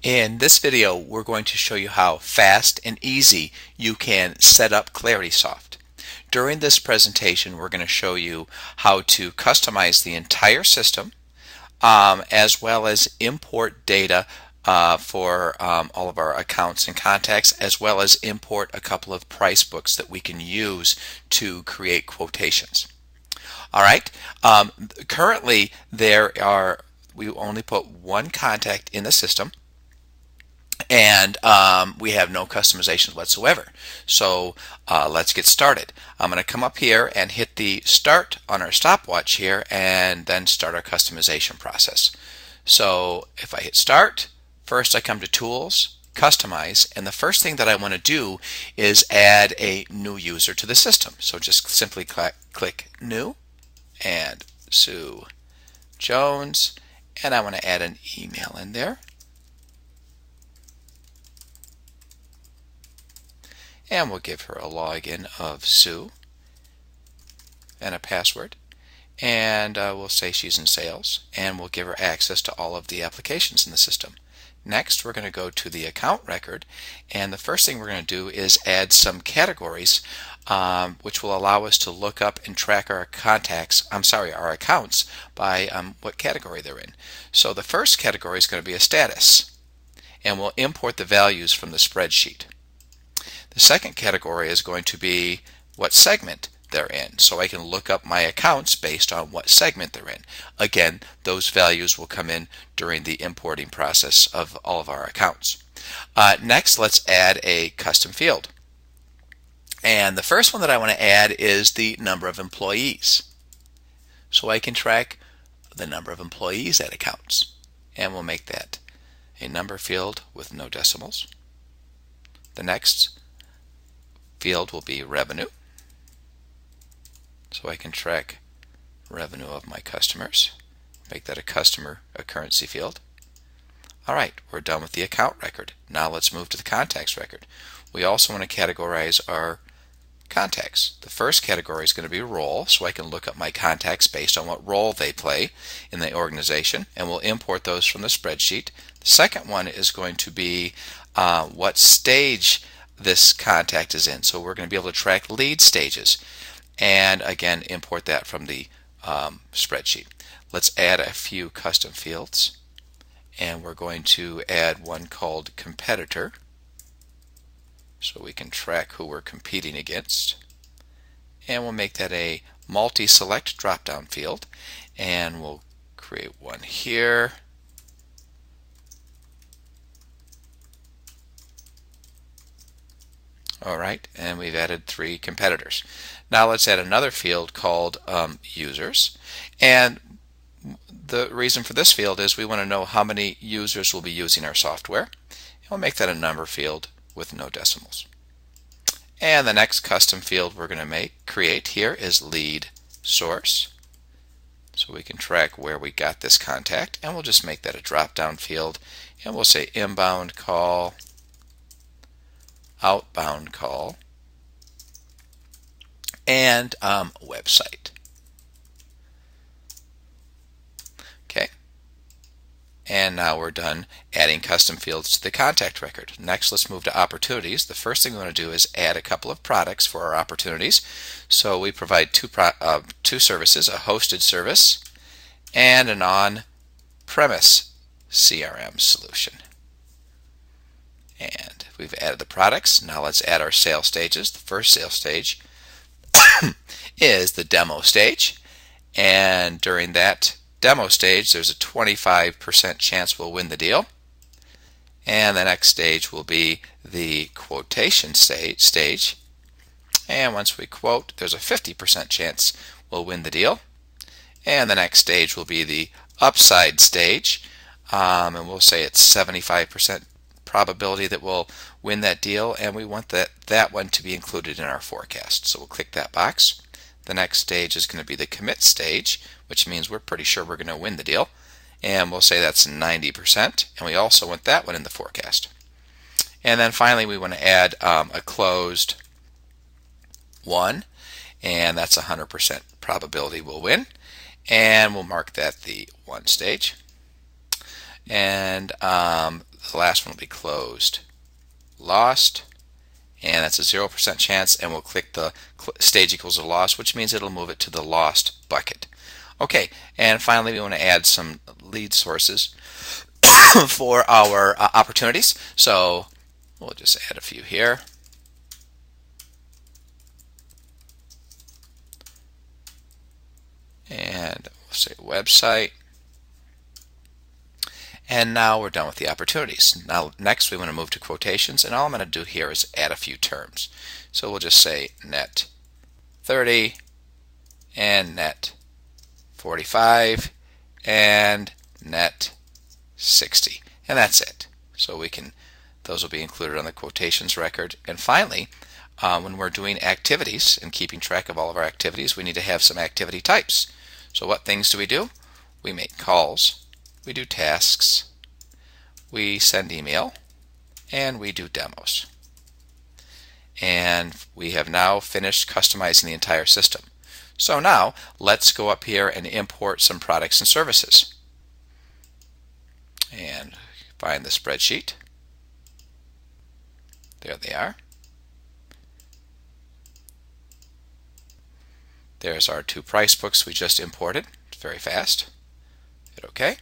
In this video, we're going to show you how fast and easy you can set up Claritysoft. During this presentation, we're going to show you how to customize the entire system, as well as import data for all of our accounts and contacts, as well as import a couple of price books that we can use to create quotations. All right. Currently, we only put one contact in the system, and we have no customizations whatsoever. So let's get started. I'm going to come up here and hit the start on our stopwatch here and then start our customization process. So if I hit start, first I come to tools, customize, and the first thing that I want to do is add a new user to the system. So just simply click new and Sue Jones, and I want to add an email in there. And we'll give her a login of Sue and a password, and we'll say she's in sales, and we'll give her access to all of the applications in the system. Next, we're going to go to the account record, and the first thing we're going to do is add some categories which will allow us to look up and track our our accounts by what category they're in. So the first category is going to be a status, and we'll import the values from the spreadsheet. The second category is going to be what segment they're in, so I can look up my accounts based on what segment they're in. Again, those values will come in during the importing process of all of our accounts. Next, let's add a custom field. And the first one that I want to add is the number of employees. So I can track the number of employees at accounts. And we'll make that a number field with no decimals. The next field will be revenue, so I can track revenue of my customers. Make that a currency field. Alright, we're done with the account record. Now let's move to the contacts record. We also want to categorize our contacts. The first category is going to be role, so I can look up my contacts based on what role they play in the organization, and we'll import those from the spreadsheet. The second one is going to be what stage this contact is in. So we're going to be able to track lead stages, and again import that from the spreadsheet. Let's add a few custom fields, and we're going to add one called competitor, so we can track who we're competing against, and we'll make that a multi-select drop-down field, and we'll create one here. Alright, and we've added 3 competitors. Now let's add another field called users, and the reason for this field is we want to know how many users will be using our software, and we'll make that a number field with no decimals. And the next custom field we're going to create here is lead source, so we can track where we got this contact, and we'll just make that a drop-down field, and we'll say inbound call, outbound call, and website. Okay, and now we're done adding custom fields to the contact record. Next, let's move to opportunities. The first thing we want to do is add a couple of products for our opportunities. So we provide two services, a hosted service and an on-premise CRM solution. And we've added the products. Now let's add our sales stages. The first sales stage is the demo stage, and during that demo stage there's a 25% chance we'll win the deal, and the next stage will be the quotation stage, and once we quote there's a 50% chance we'll win the deal, and the next stage will be the upside stage, and we'll say it's 75% probability that we'll win that deal, and we want that one to be included in our forecast. So we'll click that box. The next stage is going to be the commit stage, which means we're pretty sure we're going to win the deal, and we'll say that's 90%, and we also want that one in the forecast. And then finally we want to add a closed one, and that's 100% probability we'll win, and we'll mark that the one stage. And the last one will be closed, lost, and that's a 0% chance, and we'll click the stage equals a loss, which means it'll move it to the lost bucket. Okay, and finally we want to add some lead sources for our opportunities. So we'll just add a few here. And we'll say website. And now we're done with the opportunities. Now next we want to move to quotations, and all I'm going to do here is add a few terms. So we'll just say net 30 and net 45 and net 60, and that's it. So those will be included on the quotations record. And finally, when we're doing activities and keeping track of all of our activities, we need to have some activity types. So what things do? We make calls, we do tasks, we send email, and we do demos. And we have now finished customizing the entire system. So now let's go up here and import some products and services. And find the spreadsheet. There they are. There's our 2 price books we just imported. It's very fast. Hit OK.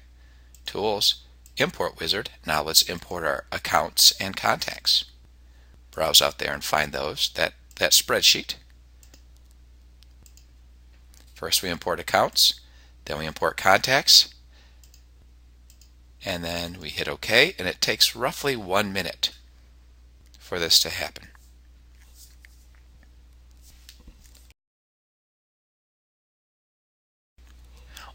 Tools, Import Wizard. Now let's import our accounts and contacts. Browse out there and find that spreadsheet. First we import accounts, then we import contacts, and then we hit OK, and it takes roughly 1 minute for this to happen.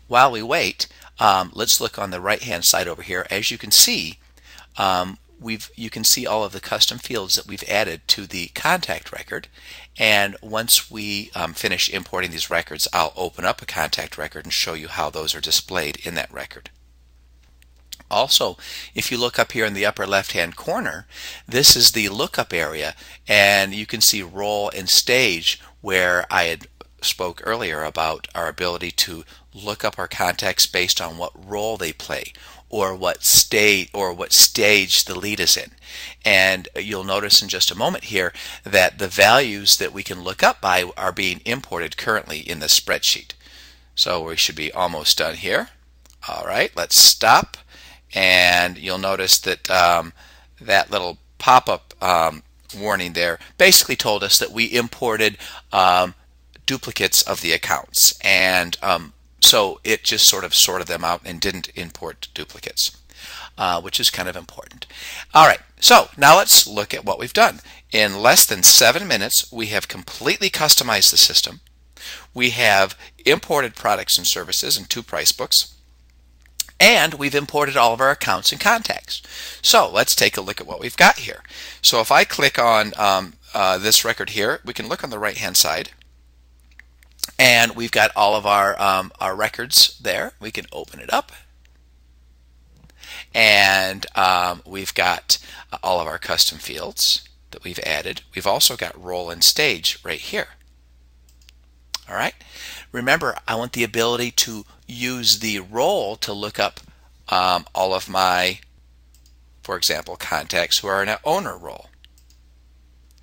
While we wait, let's look on the right hand side over here. As you can see, you can see all of the custom fields that we've added to the contact record, and once we finish importing these records, I'll open up a contact record and show you how those are displayed in that record. Also, if you look up here in the upper left hand corner, this is the lookup area, and you can see role and stage, where I had spoke earlier about our ability to look up our contacts based on what role they play, or what stage the lead is in. And you'll notice in just a moment here that the values that we can look up by are being imported currently in the spreadsheet. So we should be almost done here. All right, let's stop, and you'll notice that that little pop-up warning there basically told us that we imported duplicates of the accounts, and so it just sort of sorted them out and didn't import duplicates, which is kind of important. All right, so now let's look at what we've done. In less than 7 minutes, we have completely customized the system. We have imported products and services in 2 price books, and we've imported all of our accounts and contacts. So let's take a look at what we've got here. So if I click on this record here, we can look on the right hand side, and we've got all of our records there. We can open it up, and we've got all of our custom fields that we've added. We've also got role and stage right here. All right. Remember, I want the ability to use the role to look up all of my, for example, contacts who are in an owner role.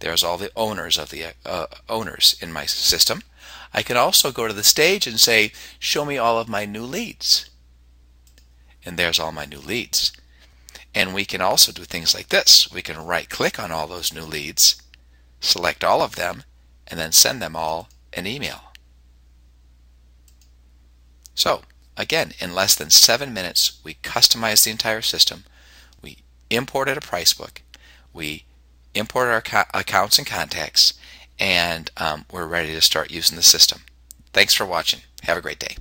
There's all the owners of the owners in my system. I can also go to the stage and say, show me all of my new leads. And there's all my new leads. And we can also do things like this. We can right click on all those new leads, select all of them, and then send them all an email. So again, in less than 7 minutes, we customized the entire system. We imported a price book. We imported our accounts and contacts, and we're ready to start using the system. Thanks for watching. Have a great day.